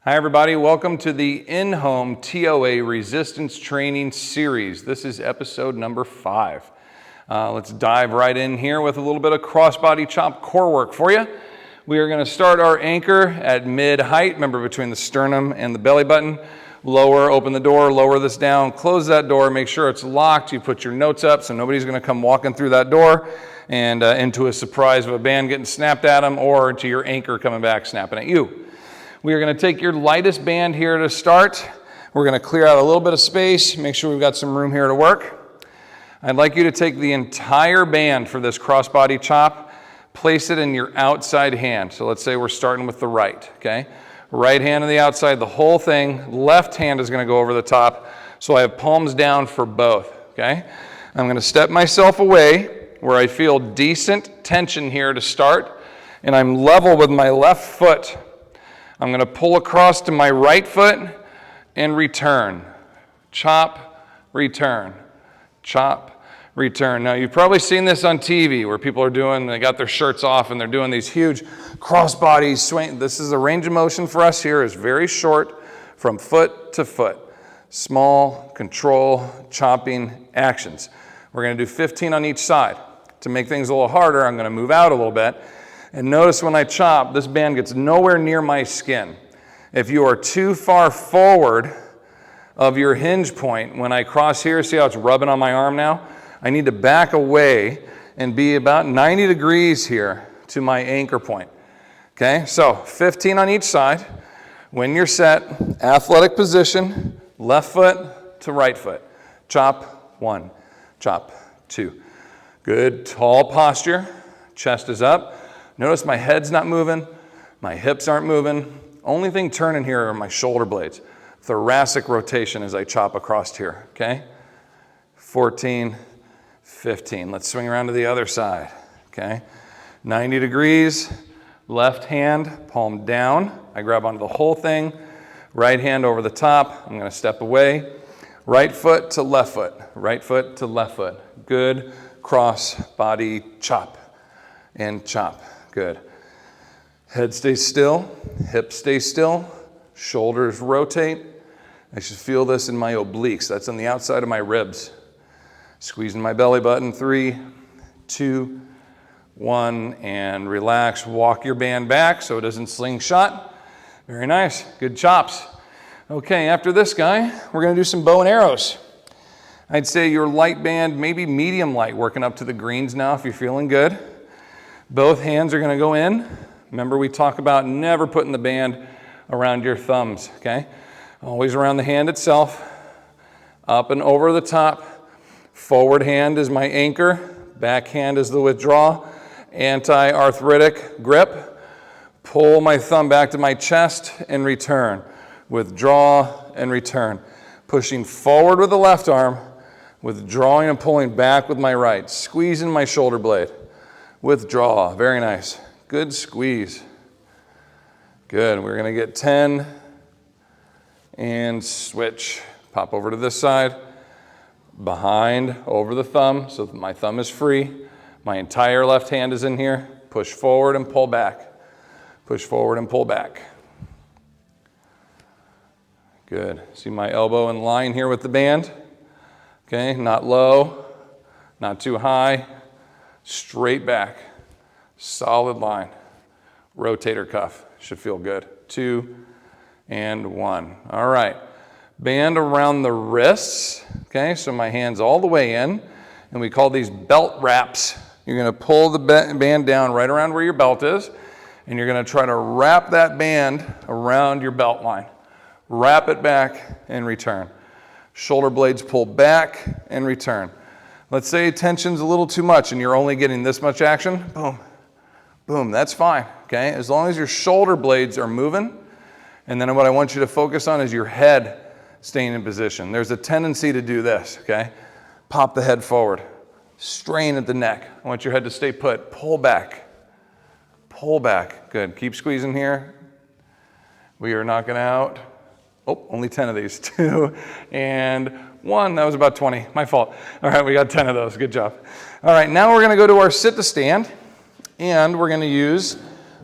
Hi everybody, welcome to the In-Home TOA Resistance Training Series. This is episode number 5. Let's dive right in here with a little bit of crossbody chop core work for you. We are going to start our anchor at mid-height, remember between the sternum and the belly button. Lower, open the door, lower this down, close that door, make sure it's locked. You put your notes up so nobody's going to come walking through that door and into a surprise of a band getting snapped at them or to your anchor coming back snapping at you. We are going to take your lightest band here to start. We're going to clear out a little bit of space, make sure we've got some room here to work. I'd like you to take the entire band for this crossbody chop, place it in your outside hand. So let's say we're starting with the right, okay? Right hand on the outside, the whole thing. Left hand is going to go over the top. So I have palms down for both, okay? I'm going to step myself away where I feel decent tension here to start, and I'm level with my left foot. I'm going to pull across to my right foot and return. Chop, return. Chop, return. Now, you've probably seen this on TV where people are doing, they got their shirts off and they're doing these huge crossbody swing. This is a range of motion for us here is very short from foot to foot. Small, control, chopping actions. We're going to do 15 on each side. To make things a little harder, I'm going to move out a little bit. And notice when I chop, this band gets nowhere near my skin. If you are too far forward of your hinge point, when I cross here, see how it's rubbing on my arm now? I need to back away and be about 90 degrees here to my anchor point. Okay, so 15 on each side. When you're set, athletic position, left foot to right foot. Chop, 1, chop, 2. Good, tall posture, chest is up. Notice my head's not moving, my hips aren't moving. Only thing turning here are my shoulder blades. Thoracic rotation as I chop across here, okay? 14, 15. Let's swing around to the other side, okay? 90 degrees, left hand, palm down. I grab onto the whole thing. Right hand over the top. I'm gonna step away. Right foot to left foot, right foot to left foot. Good cross body chop and chop. Good. Head stays still, hips stay still, shoulders rotate. I should feel this in my obliques. That's on the outside of my ribs. Squeezing my belly button. 3, 2, 1, and relax. Walk your band back so it doesn't slingshot. Very nice. Good chops. Okay, after this guy, we're going to do some bow and arrows. I'd say your light band, maybe medium light, working up to the greens now if you're feeling good. Both hands are going to go in. Remember, we talk about never putting the band around your thumbs, okay? Always around the hand itself. Up and over the top. Forward hand is my anchor. Back hand is the withdraw. Anti-arthritic grip. Pull my thumb back to my chest and return. Withdraw and return. Pushing forward with the left arm. Withdrawing and pulling back with my right. Squeezing my shoulder blade. Withdraw, very nice. Good squeeze. Good, we're gonna get 10 and switch. Pop over to this side, behind, over the thumb, so that my thumb is free. My entire left hand is in here. Push forward and pull back. Push forward and pull back. Good, see my elbow in line here with the band. Okay, not low, not too high. Straight back, solid line, rotator cuff, should feel good. 2 and 1. All right, band around the wrists, okay, so my hand's all the way in, and we call these belt wraps. You're gonna pull the band down right around where your belt is, and you're gonna try to wrap that band around your belt line. Wrap it back and return. Shoulder blades pull back and return. Let's say tension's a little too much and you're only getting this much action. Boom, boom, that's fine, okay? As long as your shoulder blades are moving, and then what I want you to focus on is your head staying in position. There's a tendency to do this, okay? Pop the head forward, strain at the neck. I want your head to stay put, pull back, good. Keep squeezing here. We are knocking out, oh, only 10 of these, 2 and 1, that was about 20, my fault. All right, we got 10 of those, good job. All right, now we're gonna go to our sit to stand, and we're gonna use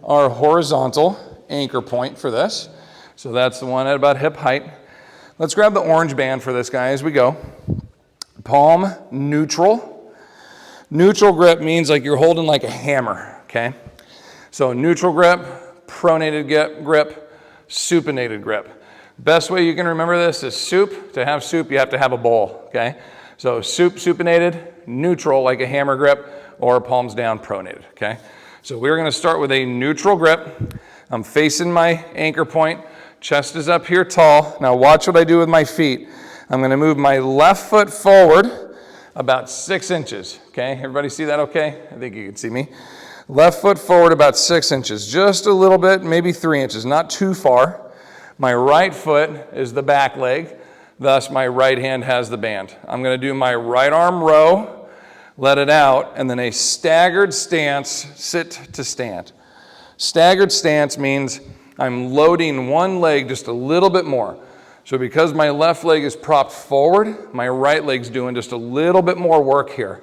our horizontal anchor point for this. So that's the one at about hip height. Let's grab the orange band for this guy as we go. Palm neutral. Neutral grip means like you're holding like a hammer, okay? So neutral grip, pronated grip, supinated grip. Best way you can remember this is soup. To have soup, you have to have a bowl, okay? So supinated, neutral like a hammer grip, or palms down, pronated, okay? So we're gonna start with a neutral grip. I'm facing my anchor point. Chest is up here tall. Now watch what I do with my feet. I'm gonna move my left foot forward about 6 inches, okay? Everybody see that okay? I think you can see me. Left foot forward about 6 inches, just a little bit, maybe 3 inches, not too far. My right foot is the back leg, thus my right hand has the band. I'm gonna do my right arm row, let it out, and then a staggered stance, sit to stand. Staggered stance means I'm loading one leg just a little bit more. So because my left leg is propped forward, my right leg's doing just a little bit more work here.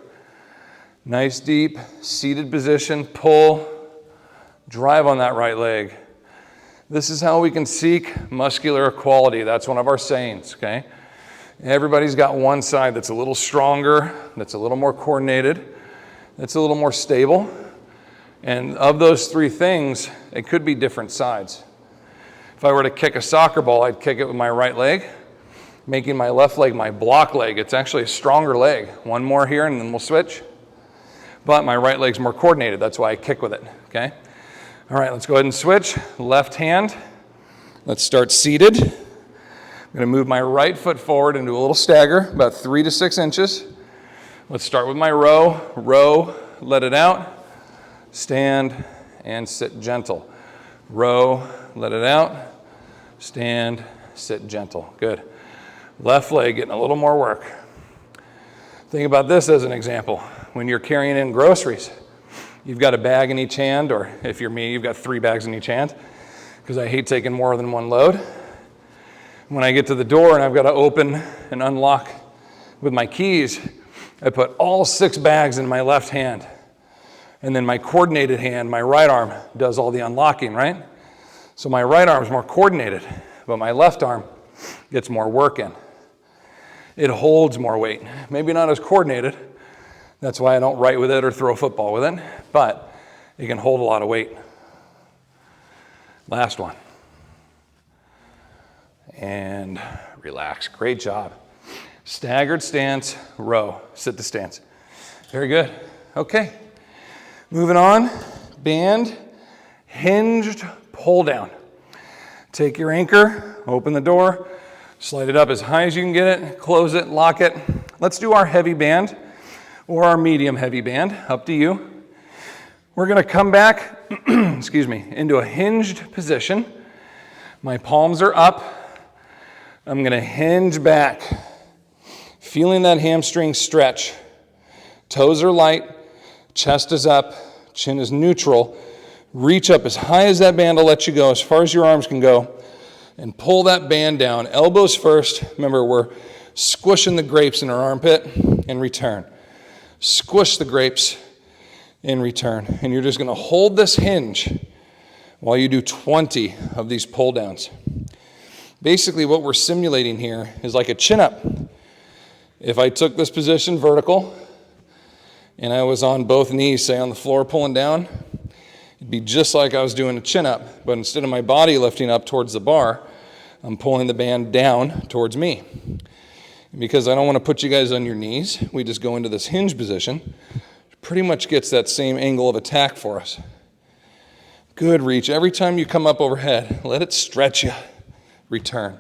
Nice deep seated position, pull, drive on that right leg. This is how we can seek muscular equality. That's one of our sayings, okay? Everybody's got one side that's a little stronger, that's a little more coordinated, that's a little more stable. And of those three things, it could be different sides. If I were to kick a soccer ball, I'd kick it with my right leg, making my left leg my block leg. It's actually a stronger leg. One more here and then we'll switch. But my right leg's more coordinated. That's why I kick with it, okay? All right, let's go ahead and switch. Left hand. Let's start seated. I'm gonna move my right foot forward and do a little stagger, about 3 to 6 inches. Let's start with my row. Row, let it out. Stand and sit gentle. Row, let it out. Stand, sit gentle. Good. Left leg getting a little more work. Think about this as an example. When you're carrying in groceries, you've got a bag in each hand, or if you're me, you've got 3 bags in each hand, because I hate taking more than one load. When I get to the door and I've got to open and unlock with my keys, I put all 6 bags in my left hand. And then my coordinated hand, my right arm, does all the unlocking, right? So my right arm is more coordinated, but my left arm gets more work in. It holds more weight. Maybe not as coordinated. That's why I don't write with it or throw a football with it, but it can hold a lot of weight. Last one. And relax. Great job. Staggered stance, row, sit to stance. Very good. Okay. Moving on. Band, hinged pull down. Take your anchor, open the door, slide it up as high as you can get it, close it, lock it. Let's do our heavy band or our medium heavy band, up to you. We're gonna come back, excuse me, into a hinged position. My palms are up. I'm gonna hinge back, feeling that hamstring stretch. Toes are light, chest is up, chin is neutral. Reach up as high as that band will let you go, as far as your arms can go, and pull that band down. Elbows first. Remember, we're squishing the grapes in our armpit and return. Squish the grapes and return. And you're just gonna hold this hinge while you do 20 of these pull downs. Basically what we're simulating here is like a chin up. If I took this position vertical and I was on both knees, say on the floor pulling down, it'd be just like I was doing a chin up, but instead of my body lifting up towards the bar, I'm pulling the band down towards me. And because I don't want to put you guys on your knees, we just go into this hinge position. It pretty much gets that same angle of attack for us. Good reach. Every time you come up overhead, let it stretch you. Return.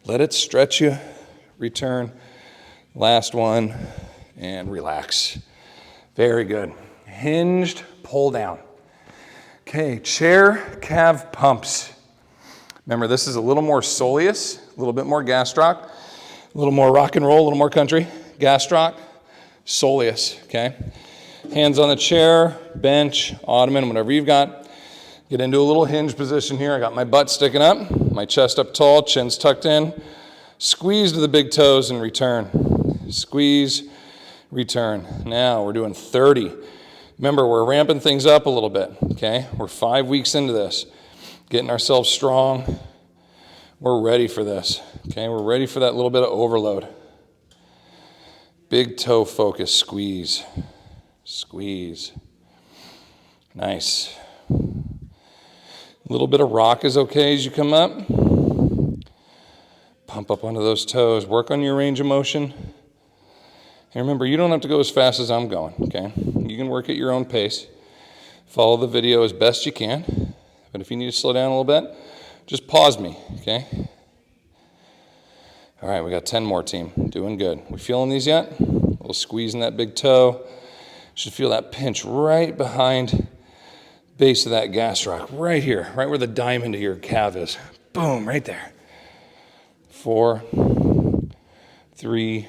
Let it stretch you. Return. Last one. And relax. Very good. Hinged pull down. Okay, chair calf pumps. Remember, this is a little more soleus, a little bit more gastroc, a little more rock and roll, a little more country. Gastroc, soleus, okay? Hands on the chair, bench, ottoman, whatever you've got. Get into a little hinge position here. I got my butt sticking up, my chest up tall, chin's tucked in. Squeeze to the big toes and return. Squeeze, return. Now we're doing 30. Remember, we're ramping things up a little bit, okay? We're 5 weeks into this, getting ourselves strong, We're ready for this, okay? We're ready for that little bit of overload. Big toe focus, squeeze, squeeze. Nice. A little bit of rock is okay as you come up. Pump up onto those toes. Work on your range of motion. And remember, you don't have to go as fast as I'm going, okay? You can work at your own pace. Follow the video as best you can. But if you need to slow down a little bit, just pause me, okay? All right, we got 10 more, team. Doing good. We feeling these yet? A little squeeze in that big toe. Should feel that pinch right behind base of that gastroc, right here, right where the diamond of your calf is. Boom, right there. 4, 3,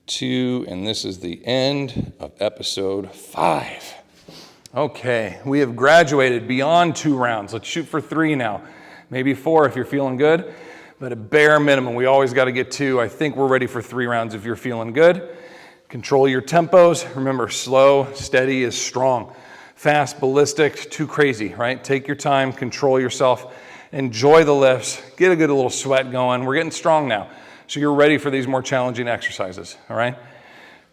2, and this is the end of episode 5. Okay, we have graduated beyond 2 rounds. Let's shoot for 3 now. Maybe 4 if you're feeling good, but at bare minimum, we always got to get 2. I think we're ready for 3 rounds if you're feeling good. Control your tempos. Remember, slow, steady is strong. Fast, ballistic, too crazy, right? Take your time, control yourself, enjoy the lifts, get a good little sweat going. We're getting strong now, so you're ready for these more challenging exercises, all right?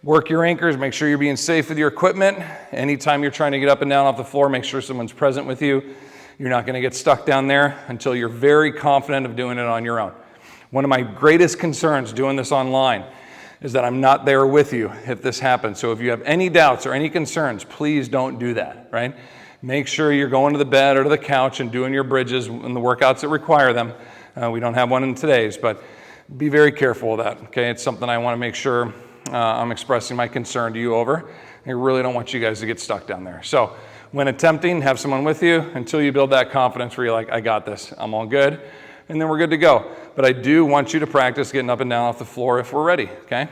Work your anchors, make sure you're being safe with your equipment. Anytime you're trying to get up and down off the floor, make sure someone's present with you. You're not gonna get stuck down there until you're very confident of doing it on your own. One of my greatest concerns doing this online is that I'm not there with you if this happens. So if you have any doubts or any concerns, please don't do that, right? Make sure you're going to the bed or to the couch and doing your bridges and the workouts that require them. We don't have one in today's, but be very careful of that, okay? It's something I wanna make sure I'm expressing my concern to you over. I really don't want you guys to get stuck down there. So when attempting, have someone with you until you build that confidence where you're like, I got this, I'm all good. And then we're good to go. But I do want you to practice getting up and down off the floor if we're ready, okay?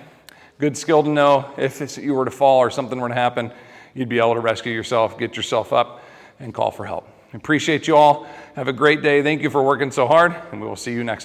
Good skill to know if you were to fall or something were to happen, you'd be able to rescue yourself, get yourself up, and call for help. I appreciate you all. Have a great day. Thank you for working so hard, and we will see you next time.